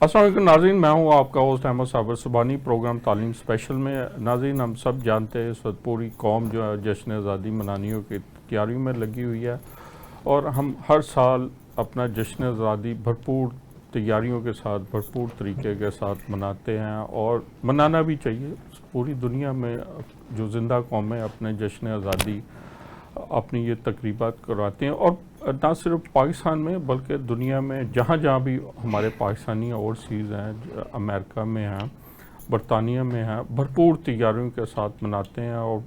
अस्सलाम वालेकुम नाज़रीन, मैं हूँ आपका होस्ट अहमद साबर सुबानी। प्रोग्राम तालीम स्पेशल में नाज़रीन, हम सब जानते हैं इस वक्त पूरी कौम जो है जश्न आज़ादी मनानियों की तैयारियों में लगी हुई है और हम हर साल अपना जश्न आज़ादी भरपूर तैयारियों के साथ, भरपूर तरीके के साथ मनाते हैं और मनाना भी चाहिए। पूरी दुनिया में जो ज़िंदा कौमें अपने जश्न आज़ादी अपनी ये तकरीबात करवाते हैं और ना सिर्फ पाकिस्तान में बल्कि दुनिया में जहाँ जहाँ भी हमारे पाकिस्तानी ओवरसीज़ हैं, अमेरिका में हैं, बरतानिया में हैं, भरपूर तैयारियों के साथ मनाते हैं और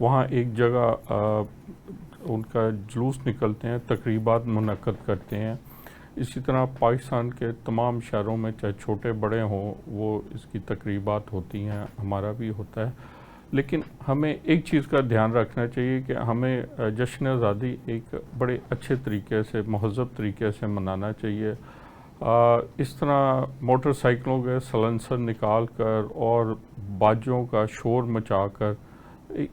वहाँ एक जगह उनका जुलूस निकलते हैं, तकरीबात मुनक्कद करते हैं। इसी तरह पाकिस्तान के तमाम शहरों में चाहे छोटे बड़े हों वो इसकी तकरीबात होती हैं, हमारा भी होता है। लेकिन हमें एक चीज़ का ध्यान रखना चाहिए कि हमें जश्न आज़ादी एक बड़े अच्छे तरीके से, महज़ब तरीके से मनाना चाहिए। इस तरह मोटरसाइकिलों के सलेंसर निकाल कर और बाजों का शोर मचा कर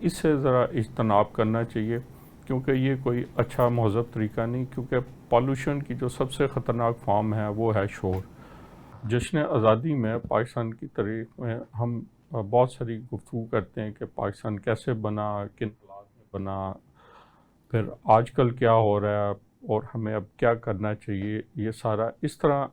इससे ज़रा इज्तनाब करना चाहिए, क्योंकि ये कोई अच्छा महज़ब तरीका नहीं, क्योंकि पॉल्यूशन की जो सबसे ख़तरनाक फॉर्म है वो है शोर। जश्न आज़ादी में पाकिस्तान की तारीख़ में हम बहुत सारी गुफ्तगू करते हैं कि पाकिस्तान कैसे बना, किन हालात में बना, फिर आजकल क्या हो रहा है और हमें अब क्या करना चाहिए। ये सारा इस तरह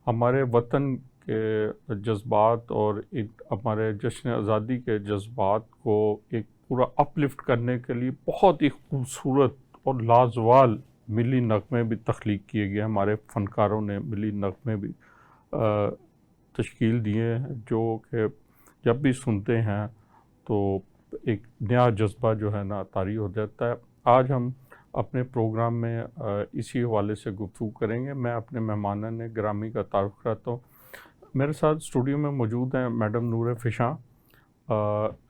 हमारे वतन के जज्बात और एक हमारे जश्न आज़ादी के जज्बात को एक पूरा अपलिफ्ट करने के लिए बहुत ही खूबसूरत और लाजवाल मिली नग़मे भी तख्लीक किए गए। हमारे फ़नकारों ने मिली नग़मे भी तश्कील दिए हैं जो कि जब भी सुनते हैं तो एक नया जज्बा जो है ना तारी हो जाता है। आज हम अपने प्रोग्राम में इसी हवाले से गुफ्तगू करेंगे। मैं अपने मेहमानान गिरामी का तारुफ़ कराता हूँ। मेरे साथ स्टूडियो में मौजूद हैं मैडम नूर फ़िशां,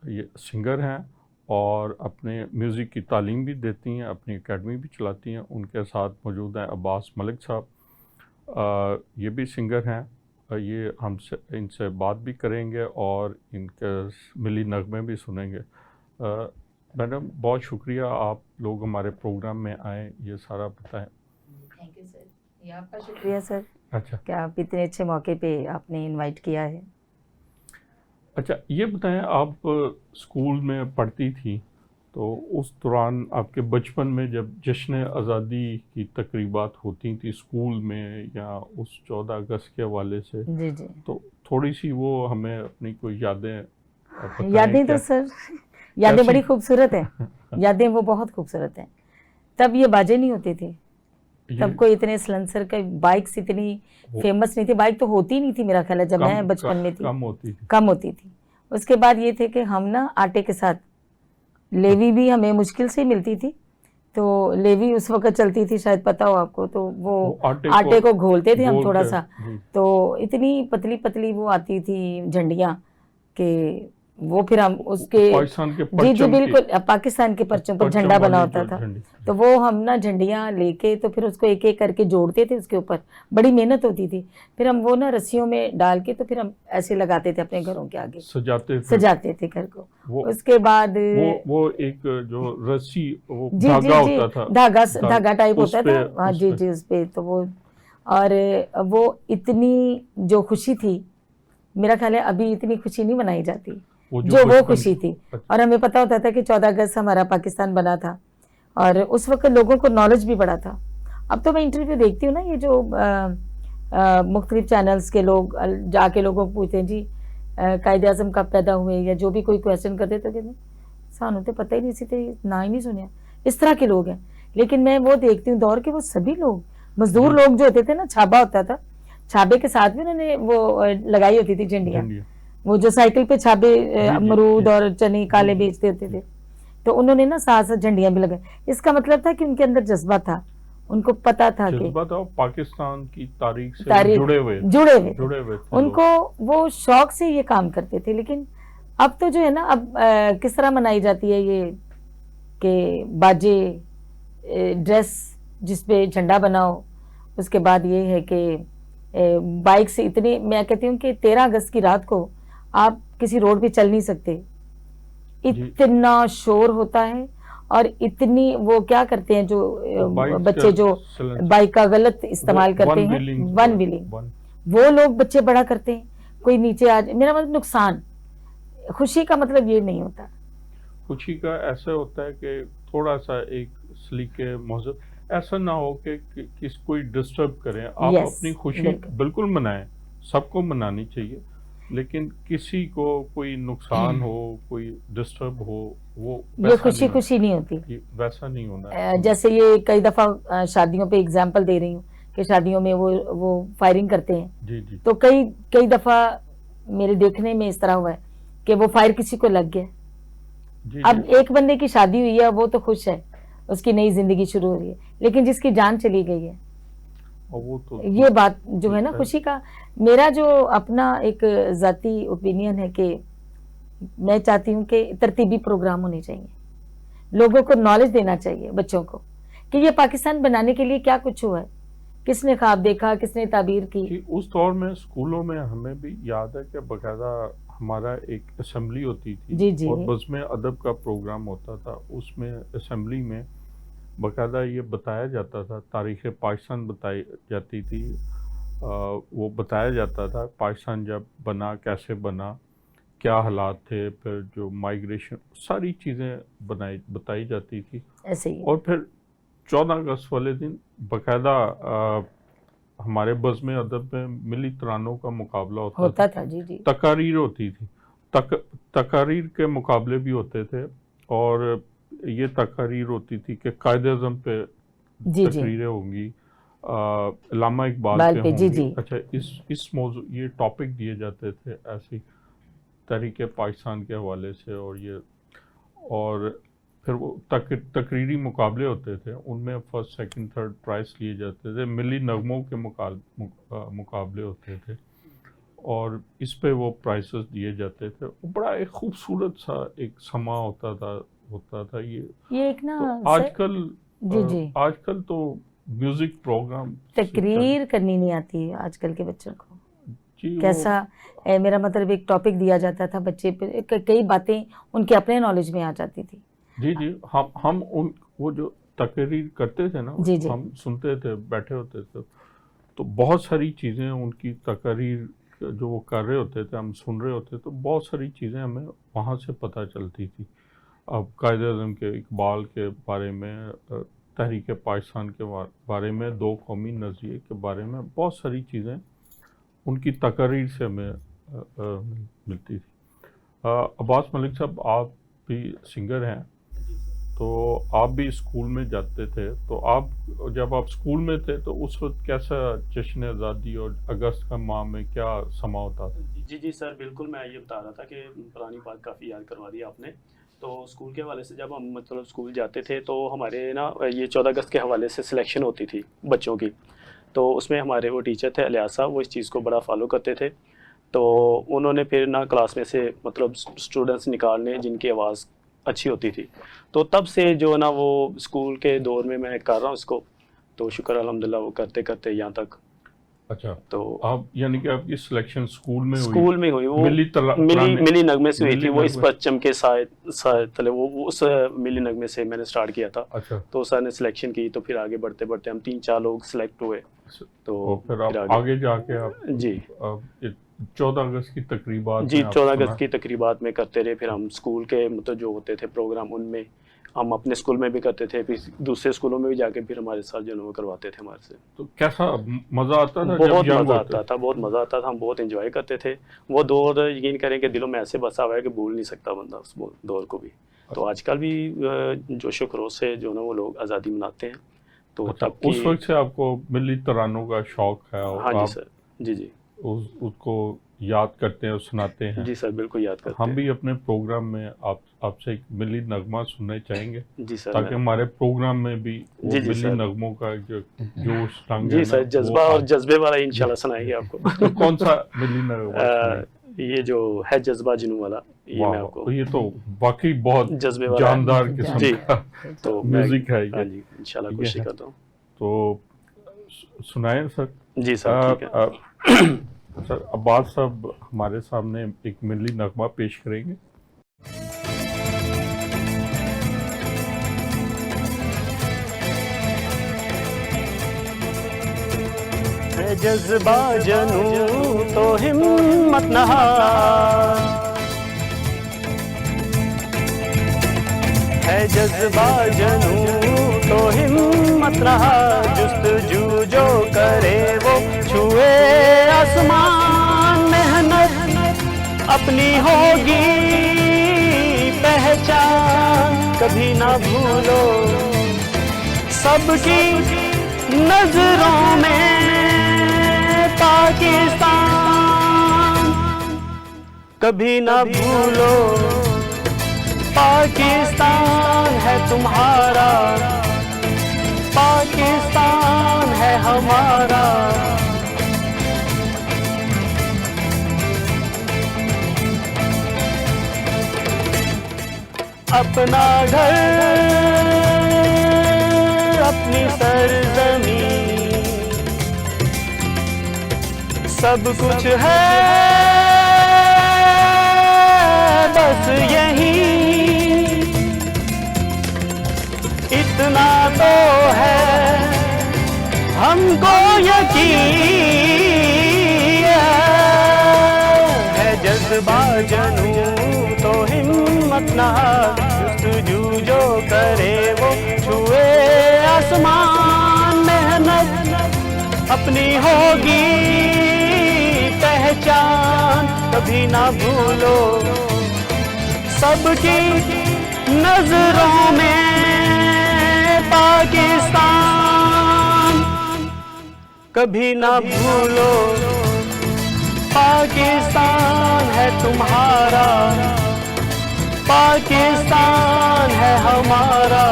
ये सिंगर हैं और अपने म्यूज़िक की तालीम भी देती हैं, अपनी एकेडमी भी चलाती हैं। उनके साथ मौजूद हैं अब्बास मलिक साहब, ये भी सिंगर हैं। ये हमसे इनसे बात भी करेंगे और इनके मिली नग़मे भी सुनेंगे। मैडम, बहुत शुक्रिया आप लोग हमारे प्रोग्राम में आए, ये सारा बताएं। थैंक यू सर, ये आपका शुक्रिया सर। अच्छा, क्या आप इतने अच्छे मौके पे आपने इनवाइट किया है। अच्छा ये बताएं, आप स्कूल में पढ़ती थी तो उस दौरान आपके बचपन में जब जश्न आज़ादी की तकरीबात होती थी स्कूल में या उस 14 अगस्त के हवाले से, जी जी, तो थोड़ी सी वो हमें अपनी कोई यादें बताएं यादें तो क्या सर यादें कैसी। बड़ी खूबसूरत हैं। यादें वो बहुत खूबसूरत हैं। तब ये बाजें नहीं होती थी, ये तब कोई इतने सलेंसर का बाइक्स इतनी फेमस नहीं थी। बाइक तो होती नहीं थी मेरा ख्याल है जब मैं बचपन में थी, कम होती थी। कम होती थी। उसके बाद ये थे कि हम ना आटे के साथ, लेवी भी हमें मुश्किल से ही मिलती थी, तो लेवी उस वक्त चलती थी, शायद पता हो आपको। तो वो आटे को घोलते थे हम थोड़ा सा, तो इतनी पतली पतली वो आती थी झंडियाँ कि वो फिर हम उसके पाकिस्तान के जी जी बिल्कुल पाकिस्तान के परचों पर झंडा बना होता था। तो वो हम ना झंडियाँ लेके तो फिर उसको एक एक करके जोड़ते थे उसके ऊपर, बड़ी मेहनत होती थी। फिर हम वो ना रस्सियों में डाल के तो फिर हम ऐसे लगाते थे अपने घरों के आगे, सजाते थे घर को। उसके बाद वो एक जो रस्सी वो जी धागा जी होता जी था, धागा टाइप होता था, हाँ जी जी उस पे। तो वो और वो इतनी जो खुशी थी, मेरा ख्याल है अभी इतनी खुशी नहीं मनाई जाती जो वो खुशी थी। और हमें पता होता था कि 14 अगस्त हमारा पाकिस्तान बना था और उस वक्त लोगों को नॉलेज भी बड़ा था। अब तो मैं इंटरव्यू देखती हूँ ना, ये जो मुख्तलिफ चैनल्स के लोग जाके लोगों को पूछते हैं जी कायदे आज़म कब पैदा हुए, या जो भी कोई क्वेश्चन करते तो कहते सानू तो पता ही नहीं सी, ना ही नहीं सुनिया। इस तरह के लोग हैं। लेकिन मैं वो देखती हूँ दौर के, वो सभी लोग मजदूर लोग जो होते थे ना, छाबा होता था, छाबे के साथ भी उन्होंने वो लगाई होती थी झंडियाँ, वो जो साइकिल पे छाबे अमरूद और चने काले बेचते होते थे, तो उन्होंने ना साथ साथ झंडियाँ भी लगाई। इसका मतलब था कि उनके अंदर जज्बा था, उनको पता था कि पाकिस्तान की तारीख से जुड़े हुए उनको वो शौक से ये काम करते थे। लेकिन अब तो जो है ना, अब किस तरह मनाई जाती है ये कि बाजे, ड्रेस जिसपे झंडा बनाओ, उसके बाद ये है कि बाइक से इतनी, मैं कहती हूँ कि 13 अगस्त की रात को आप किसी रोड पे चल नहीं सकते, इतना शोर होता है। और इतनी वो क्या करते हैं जो बच्चे जो बाइक का गलत इस्तेमाल करते हैं, वन व्हीलिंग, वो लोग बच्चे बड़ा करते हैं, कोई नीचे आ जाए, मेरा मतलब नुकसान। खुशी का मतलब ये नहीं होता। खुशी का ऐसा होता है कि थोड़ा सा एक सलीके महज़ब, ऐसा ना हो कि किस कोई डिस्टर्ब करें। आप यस, अपनी खुशी बिल्कुल। बिल्कुल मनाएं, सबको मनानी चाहिए, लेकिन किसी को कोई नुकसान हो, कोई डिस्टर्ब हो, वो ये वैसा खुशी नहीं खुशी नहीं होती। ये वैसा नहीं होना। जैसे ये कई दफा शादियों पे एग्जाम्पल दे रही हूँ कि शादियों में वो फायरिंग करते हैं, जी जी तो कई कई दफा मेरे देखने में इस तरह हुआ है कि वो फायर किसी को लग गया। जी अब जी। एक बंदे की शादी हुई है, वो तो खुश है, उसकी नई जिंदगी शुरू हो रही है, लेकिन जिसकी जान चली गई है, और वो तो ये बात जो है ना खुशी का। मेरा जो अपना एक जाती ओपिनियन है कि मैं चाहती हूँ कि तरतीबी प्रोग्राम होने चाहिए, लोगों को नॉलेज देना चाहिए बच्चों को कि ये पाकिस्तान बनाने के लिए क्या कुछ हुआ है, किसने ख्वाब देखा, किसने ताबीर की। कि उस दौर में स्कूलों में हमें भी याद है कि बाकायदा हमारा एक असेंबली होती थी जी जी और बज़्म अदब का प्रोग्राम होता था। उसमें असेंबली में बाकायदा ये बताया जाता था, तारीख़ पाकिस्तान बताई जाती थी। वो बताया जाता था पाकिस्तान जब बना कैसे बना, क्या हालात थे, फिर जो माइग्रेशन, सारी चीज़ें बताई जाती थी। ऐसे ही और फिर 14 अगस्त वाले दिन बाकायदा हमारे बज़्म अदब में मिली तरानों का मुकाबला होता होता था, था। जी जी तकारीर होती थी, तकारीर के मुकाबले भी होते थे। और ये तकारीर होती थी कि कायद-ए-आज़म पे जी जी तकरीरें होंगी, अल्लामा इकबाल बाल पे पे। जी होंगी। जी अच्छा, इस मौजू ये टॉपिक दिए जाते थे ऐसी तहरीक पाकिस्तान के हवाले से। और फिर वो तकरीरी मुकाबले होते थे, उनमें फर्स्ट सेकंड थर्ड प्राइज़ लिए जाते थे। मिली नगमों के मुकाबले होते थे और इस पे वो प्राइसेस दिए जाते थे। वो बड़ा एक खूबसूरत सा एक समा होता था ये एक ना तो सर। जी जी आजकल तो म्यूज़िक प्रोग्राम से तकरीर करनी नहीं आती है आजकल के बच्चों को। जी वो कैसा मेरा मतलब एक टॉपिक दिया जाता था बच्चे पे, कई बातें उनके अपने नॉलेज में आ जाती थी। जी जी। हम उन वो जो तकरीर करते थे ना, जी जी हम सुनते थे, बैठे होते थे, तो बहुत सारी चीज़ें उनकी तकरीर जो वो कर रहे होते थे, हम सुन रहे होते, तो बहुत सारी चीज़ें हमें वहाँ से पता चलती थी। अब कायद-ए-आज़म के, इकबाल के बारे में, तहरीक पाकिस्तान के बारे में, दो कौमी नज़रिए के बारे में बहुत सारी चीज़ें उनकी तकरीर से हमें मिलती थी। अब्बास मलिक साहब, आप भी सिंगर हैं, तो आप भी स्कूल में जाते थे, तो आप जब आप स्कूल में थे तो उस वक्त कैसा जश्न आज़ादी और अगस्त का माह में क्या समा होता था? जी जी सर, बिल्कुल मैं ये बता रहा था कि पुरानी बात काफ़ी याद करवा दी आपने। तो स्कूल के हवाले से जब हम मतलब स्कूल जाते थे तो हमारे ना ये 14 अगस्त के हवाले से सिलेक्शन होती थी बच्चों की। तो उसमें हमारे वो टीचर थे अलियास साहब, वो इस चीज़ को बड़ा फॉलो करते थे। तो उन्होंने फिर ना क्लास में से मतलब स्टूडेंट्स निकालने जिनकी आवाज़ अच्छी होती थी। तो तब से जो ना वो स्कूल के दौर में मैं कर रहा हूँ इसको, तो शुक्र अल्हम्दुलिल्लाह वो करते करते यहाँ तक। अच्छा, तो आप यानी कि आपकी सिलेक्शन स्कूल में हुई? स्कूल में हुई वो, मिली मिली नगमे से हुई मिली थी। वो इस नगमे। परचम के साथ तले वो उस मिली नगमे से मैंने स्टार्ट किया था। अच्छा, तो सर ने सिलेक्शन की, तो फिर आगे बढ़ते बढ़ते हम 3-4 लोग सिलेक्ट हुए। तो और फिर आप आगे जाके आप जी 14 अगस्त की तकरीबात जी में आप 14 सुना? अगस्त की तकरीबात में करते रहे। फिर हम स्कूल के मतलब जो होते थे प्रोग्राम, उनमें हम अपने स्कूल में भी करते थे, फिर दूसरे स्कूलों में भी जाके फिर हमारे साथ जो है वो करवाते थे हमारे से। तो कैसा मज़ा आता था जब बहुत यंग मज़ा होते? आता था, बहुत मज़ा आता था, हम बहुत एंजॉय करते थे। वो दौर यकीन करें कि दिलों में ऐसे बसा हुआ है कि भूल नहीं सकता बंदा उस दौर को भी। तो आजकल भी जोशो खरोश से जो ना वो लोग आज़ादी मनाते हैं। तो अच्छा, तब की उस वक्त से आपको मिली तरानों का शौक है और हाँ जी आप सर, जी जी उसको याद करते हैं और सुनाते हैं? जी सर, बिल्कुल याद करते हम हैं। भी अपने प्रोग्राम में आपसे एक मिली नगमा सुनना चाहेंगे, जी सर, ताकि हमारे प्रोग्राम में भी वो जी जी मिली सर, नगमों का जो जोश रंग है जी ना, सर, वो जज्बा और आज जज्बे वाला इंशाल्लाह सुनाएंगे आपको। तो कौन सा मिली नगमा सुनाए? ये जो है जज्बा जुनून वाला, ये वाह मैं वाह, आपको तो ये तो वाकई बहुत जज्बे वाला है। जानदार किस्म जी, का तो मैं म्यूजिक है हाँ ये जी इंशाल्लाह ये कोशिश है। करता हूँ। तो सुनाएं सर। जी सर, ठीक है। सर, अब्बास साहब हमारे सामने एक मिली नगमा पेश करेंगे। है जज्बा जनू तो हिम्मत न हार, है जज्बा जनू तो हिम्मत न हार, जुस्तजू जो करे वो छुए आसमान, मेहनत अपनी होगी पहचान, कभी ना भूलो सबकी नजरों में पाकिस्तान, कभी ना भूलो पाकिस्तान है तुम्हारा, पाकिस्तान है हमारा। अपना घर अपनी सरजमीं सब कुछ है बस यही, इतना तो है हमको यकीन है, जज्बा जनू तो हिम्मत ना हार, जुस्तजू जो करे वो छुए आसमान, मेहनत अपनी होगी पहचान, कभी ना भूलो सबकी नजरों में पाकिस्तान, कभी ना भूलो पाकिस्तान है तुम्हारा, पाकिस्तान है हमारा।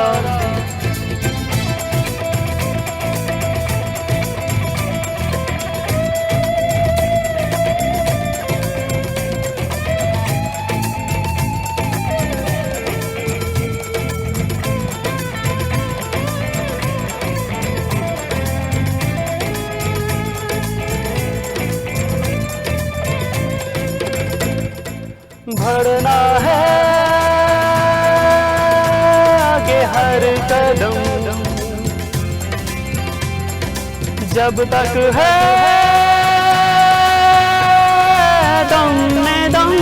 बढ़ना है आगे हर कदम, जब तक है दम में दम,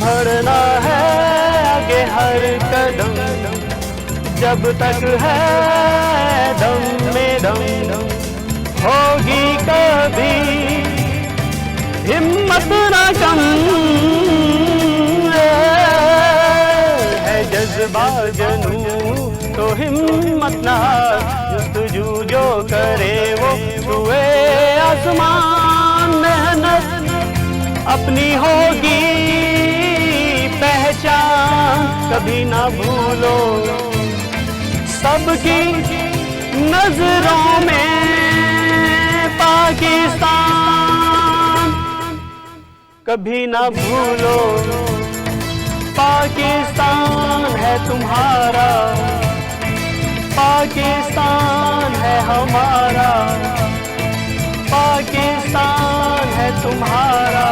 बढ़ना है आगे हर कदम, जब तक है दम में दम, होगी कभी हिम्मत ना कम, है जज्बा जनू तो हिम्मत ना हार, जुस्तजू जो करे वो छुए आसमान, मेहनत अपनी होगी पहचान, कभी ना भूलो सबकी नजरों में पाकिस्तान, कभी ना भूलो पाकिस्तान है तुम्हारा, पाकिस्तान है हमारा, पाकिस्तान है तुम्हारा,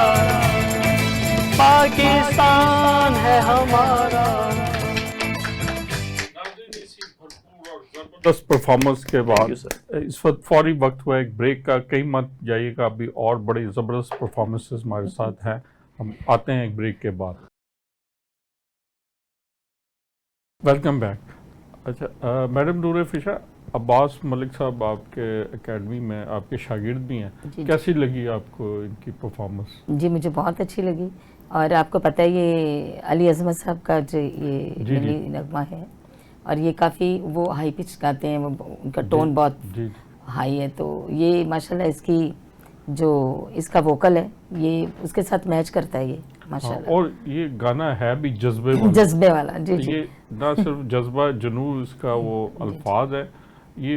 पाकिस्तान है हमारा। जबरदस्त परफॉर्मेंस के बाद इस वक्त फौरी वक्त हुआ एक ब्रेक का, कहीं मत जाइएगा, अभी और बड़े ज़बरदस्त परफॉर्मेंसेस हमारे साथ हैं, हम आते हैं एक ब्रेक के बाद। Welcome back. अच्छा मैडम नूर फिशा, अब्बास मलिक साहब आपके एकेडमी में आपके शागिर्द भी हैं, कैसी लगी आपको इनकी परफॉर्मेंस? जी मुझे बहुत अच्छी लगी, और आपको पता है ये अली अजमत साहब का जो ये मिली नगमा है, और ये काफ़ी वो हाई पिच गाते हैं, वो उनका टोन बहुत हाई है, तो ये माशाल्लाह इसकी जो इसका वोकल है ये उसके साथ मैच करता है ये माशाल्लाह। और ये गाना है भी जज्बे वाला जी जी। ये ना सिर्फ जज्बा जनू इसका वो अल्फाज है, ये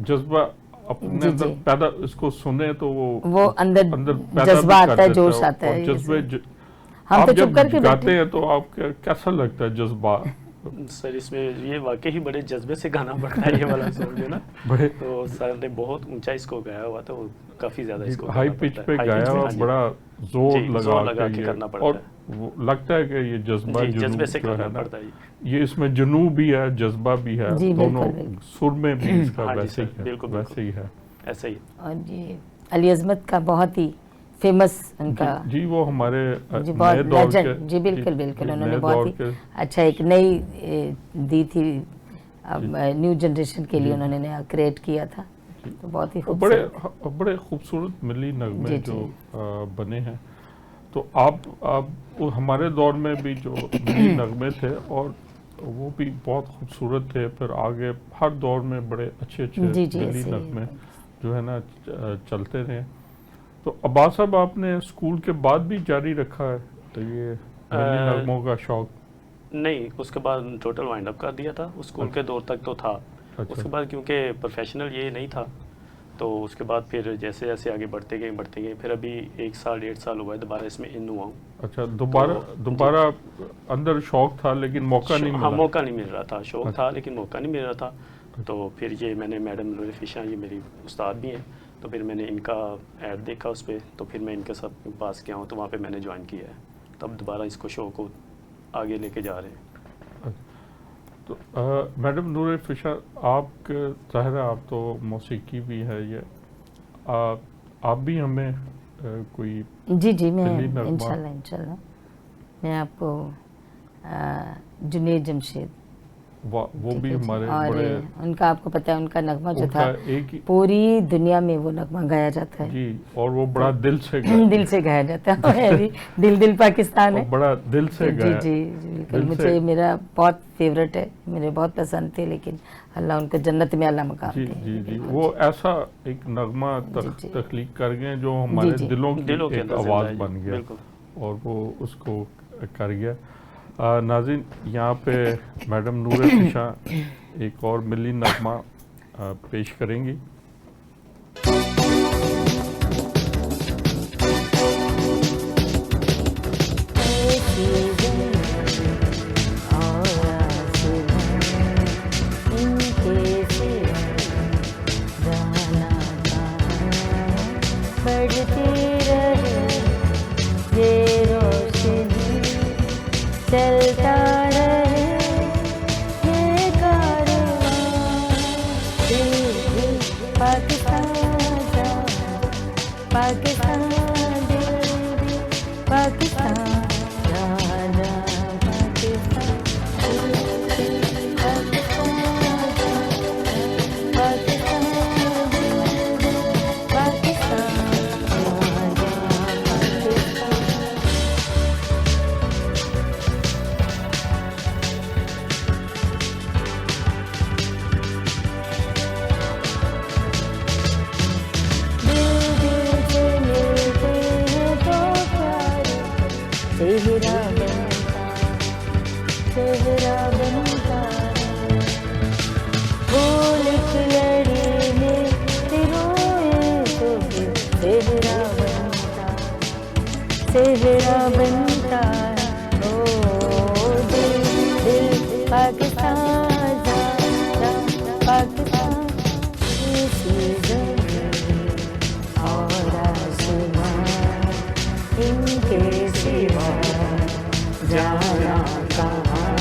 जज्बा अपने अंदर पैदा, इसको सुने तो वो अंदर जज्बा आता है, जोश आता है, जज्बे हम आप तो जब चुप करके गाते हैं तो आपको कैसा लगता है जज्बा? सर इसमें ये वाकई ही बड़े जज्बे से गाना पड़ता है ये वाला सॉन्ग, है ना। बड़े तो सर ने बहुत ऊंचा इसको गाया हुआ था, वो काफ़ी ज़्यादा इसको हाई गाना पिच पड़ता पे है, हाई गाया पिच पे, और हाँ जी। बड़ा जोर जी, जोर लगा लगा के के ये, करना पड़ता और है। वो लगता है कि ये जज्बा जी, जज्बे से जुनून जो करना है ना, पड़ता है। ये इसमें जुनून भी है, जज्बा भी है, जी, दोनों बिल्कुल, बिल्कुल। सुर में भी इसका हाँ जी वैसे ही सर, है, बिल्कुल, वैसे ही है। ऐसा ही। और ये अली अज़मत का बहुत ही फेमस उनका, जी वो हमारे जी नए बहुत दौर के, लेजेंड, जी बिल्कुल बिल्कुल, जी, उन्होंने नए बहुत दौर ही के, अच्छा एक नई दी थी, अब न्यू जनरेशन के लिए जी। उन्होंने नया क्रिएट किया था, तो बहुत ही और बड़े खूबसूरत। बड़े खूबसूरत मिली नगमे जी, जो जी। बने हैं। तो आप वो हमारे दौर में भी जो मिली नगमे थे और वो भी बहुत खूबसूरत थे, फिर आगे हर दौर में बड़े अच्छे अच्छे जी, जी, मिली ऐसे ही नगमे है। जो है ना चलते रहे। तो अब्बास साहब आपने स्कूल के बाद भी जारी रखा है तो ये मिली नगमों का शौक? नहीं, उसके बाद टोटल वाइंड अप कर दिया था, स्कूल के दौर तक तो था। अच्छा। उसके बाद क्योंकि प्रोफेशनल ये नहीं था, तो उसके बाद फिर जैसे जैसे आगे बढ़ते गए, फिर अभी 1 साल 1.5 साल हुआ है दोबारा इसमें इन हुआ हूँ। अच्छा, दोबारा अंदर शौक था लेकिन मौका नहीं हाँ, मिला। मौका नहीं मिल रहा था, शौक अच्छा। था लेकिन मौका नहीं मिल रहा था। तो फिर ये मैंने मैडम नूर फिशा, ये मेरी उस्ताद भी हैं, तो फिर मैंने इनका ऐड देखा उस पर, तो फिर मैं इनके साथ पास गया हूँ, तो वहाँ पे मैंने ज्वाइन किया है, तब दोबारा इसको शो को आगे लेके जा रहे हैं। तो मैडम नूर फिशा, आपके ज़ाहिर है आप तो मौसीकी भी है, ये आप भी हमें कोई जी जी, मैं मिली नगमा, इंशाल्लाह मैं आपको जुनेद जमशेद, वो ठीक भी है जी। हमारे और बड़े, उनका आपको पता है उनका नगमा जो उनका था एक ही, पूरी दुनिया में वो नगमा गाया जाता है, जी, और वो बड़ा दिल से दिल से गाया जाता है, है भी दिल पाकिस्तान और है। बड़ा दिल से जी गाया। जी जी, बिल्कुल, दिल मुझे से, मेरा बहुत फेवरेट है, मेरे बहुत पसंद थे, लेकिन अल्लाह उनको जन्नत में अल्लाह मकाम जी दे। जी जी, बिल्कुल वो ऐसा एक नगमा जी। तख्लीक कर गए जो हमारे जी। दिलों की दिलों के एक अंदर जिंदा आवाज़ है जी, बन गया बिल्कुल। और वो उसको कर गया। नाज़रीन, यहाँ पे मैडम नूर फिशा एक और मिली नगमा पेश करेंगी। चलता रहे ये कारवां, पाकिस्तान जा, पाकिस्तान दिल, पाकिस्तान जा, जा, पाकिस्तान, पाकिस्तान दिल, पाकिस्तान जा, जा, पाकिस्तान। चेहरा बनता फूल की लड़ी में रोए तो फिर चेहरा बनता ओ दिल पाकिस्तान जा, जा, पाकिस्तान इसी ज़मीन और आसमां इनके सिवा जाना कहाँ,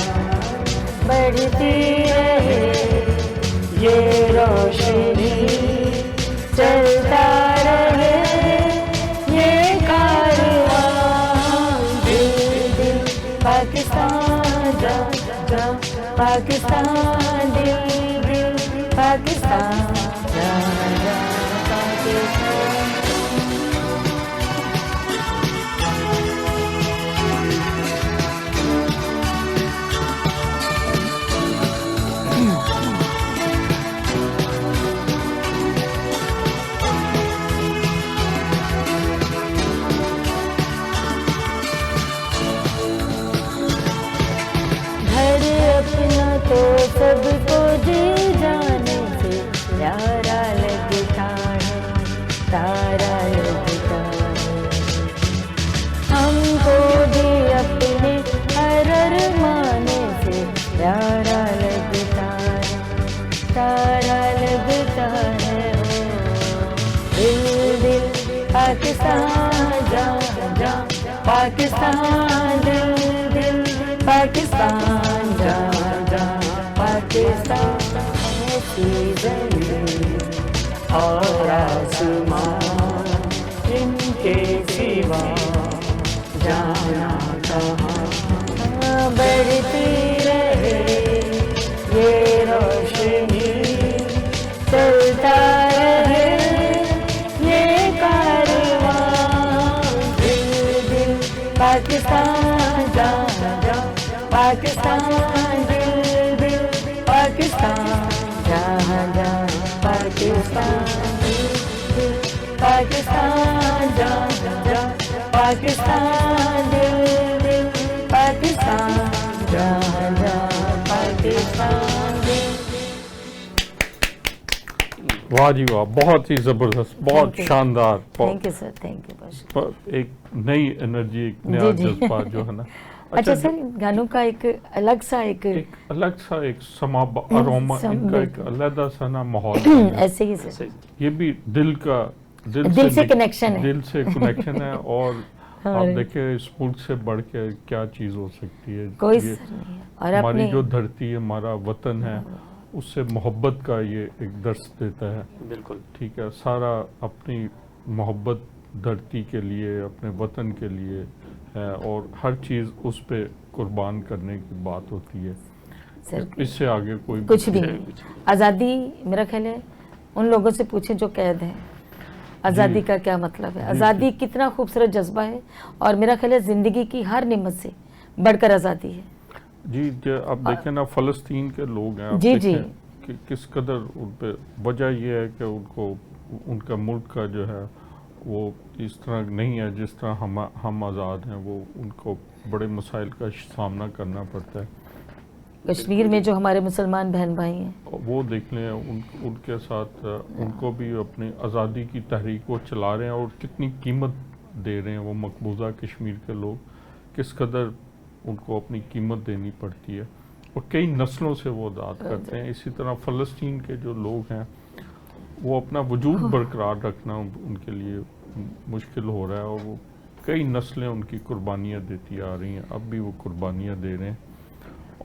बढ़ती रहे ये रोशनी, चलता रहे ये कारवां, दिल पाकिस्तान जा, जा, पाकिस्तान दिल, पाकिस्तान जा, जा, पाकिस्तान। घर अपना तो सबको जी जाने से प्यारा लगे, पाकिस्तान दिल दिल पाकिस्तान जहाँ जहाँ पाकिस्तान ऐसी ज़मीं और आसमान इनके सिवा जाना कहाँ बढ़ती रहे ये रोशनी चलता रहे ये कारवां दिल दिल पाकिस्तान जहाँ जहाँ पाकिस्तान दिल दिल पाकिस्तान जहाँ जहाँ पाकिस्तान दिल दिल पाकिस्तान जहाँ जहाँ पाकिस्तान दिल दिल पाकिस्तान जहाँ जहाँ पाकिस्तान दिल। वाह जी वाह, बहुत ही ज़बरदस्त, बहुत Thank you. शानदार, thank you sir, thank you बस। एक नई एनर्जी, एक नया जी, जी। जज्बा जो है ना। अच्छा सर, गानों का एक अलग सा एक अलग सा एक अरोमा, इनका एक अलग सा ना माहौल है। ऐसे ही सर, ये भी दिल से कनेक्शन है। दिल से कनेक्शन है। और आप और देखिए इस मुल्क से बढ़ के क्या चीज़ हो सकती है। कोई ये सर नहीं है। और हमारी अपने जो धरती है, हमारा वतन है, उससे मोहब्बत का ये एक दर्स देता है। बिल्कुल ठीक है, सारा अपनी मोहब्बत धरती के लिए, अपने वतन के लिए है, और हर चीज़ उस पे कुर्बान करने की बात होती है। सर इससे आगे कोई कुछ भी नहीं। आज़ादी मेरा ख्याल है उन लोगों से पूछें जो कैद हैं, आज़ादी का क्या मतलब है। आज़ादी कितना खूबसूरत जज्बा है, और मेरा ख्याल है ज़िंदगी की हर निमत से बढ़कर आज़ादी है। जी, आप देखें ना, फ़लस्तीन के लोग हैं, आप जी, जी। देखें कि किस कदर उन पे, वजह ये है कि उनको उनका मुल्क का जो है वो इस तरह नहीं है जिस तरह हम आज़ाद हैं। वो उनको बड़े मसाइल का सामना करना पड़ता है। कश्मीर में जो हमारे मुसलमान बहन भाई हैं, वो देख लें, उनके साथ उनको भी अपनी आज़ादी की तहरीक वो चला रहे हैं, और कितनी कीमत दे रहे हैं वो मकबूजा कश्मीर के लोग, किस कदर उनको अपनी कीमत देनी पड़ती है, और कई नस्लों से वो आज़ाद करते हैं। इसी तरह फ़लस्तीन के जो लोग हैं, वो अपना वजूद बरकरार रखना उनके लिए मुश्किल हो रहा है, और वो कई नस्लें उनकी कुर्बानियाँ देती आ रही हैं, अब भी वो कुर्बानियाँ दे रहे हैं।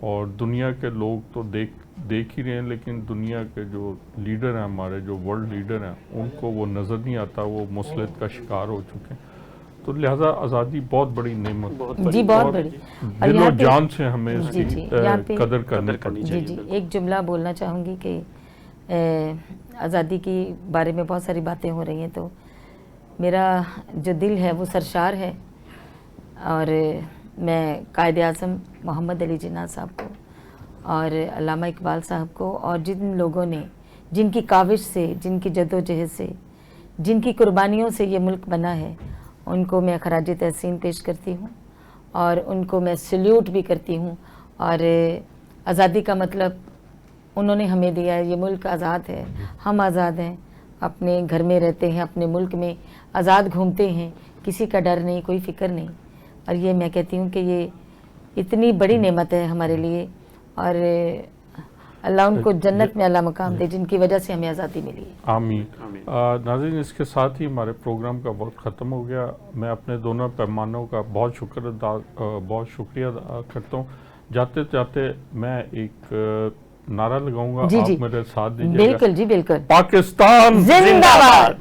और दुनिया के लोग तो देख ही रहे हैं, लेकिन दुनिया के जो लीडर हैं, हमारे जो वर्ल्ड लीडर हैं, उनको वो नज़र नहीं आता, वो मुसलत का शिकार हो चुके हैं। तो लिहाजा आज़ादी बहुत बड़ी नेमत, जी बहुत बड़ी। और दिलो यहाँ पे जान से हमें जी, इसकी जी, यहाँ पे कदर करनी पड़ती जी है। जी, एक जुमला बोलना चाहूँगी कि आज़ादी की बारे में बहुत सारी बातें हो रही हैं, तो मेरा जो दिल है वो सरशार है। और मैं कायद आज़म मोहम्मद अली जिन्ना साहब को और अल्लामा इकबाल साहब को, और जिन लोगों ने, जिनकी काविश से, जिनकी जद्दोजहद से, जिनकी कुर्बानियों से ये मुल्क बना है, उनको मैं खराज तहसीन पेश करती हूँ, और उनको मैं सल्यूट भी करती हूँ। और आज़ादी का मतलब उन्होंने हमें दिया है। ये मुल्क आज़ाद है, हम आज़ाद हैं, अपने घर में रहते हैं, अपने मुल्क में आज़ाद घूमते हैं, किसी का डर नहीं, कोई फ़िक्र नहीं। और ये मैं कहती हूँ कि ये इतनी बड़ी नेमत है हमारे लिए, और अल्लाह उनको जन्नत में अल्लाह मकाम दे, जिनकी वजह से हमें आज़ादी मिली है। आमीन। नाज़रीन, इसके साथ ही हमारे प्रोग्राम का वक्त ख़त्म हो गया। मैं अपने दोनों पैमानों का बहुत शुक्रिया अदा करता हूँ। जाते जाते मैं एक नारा लगाऊंगा, जी, आप जी। मेरे साथ दीजिएगा। बिल्कुल जी, बिल्कुल। पाकिस्तान जिंदाबाद।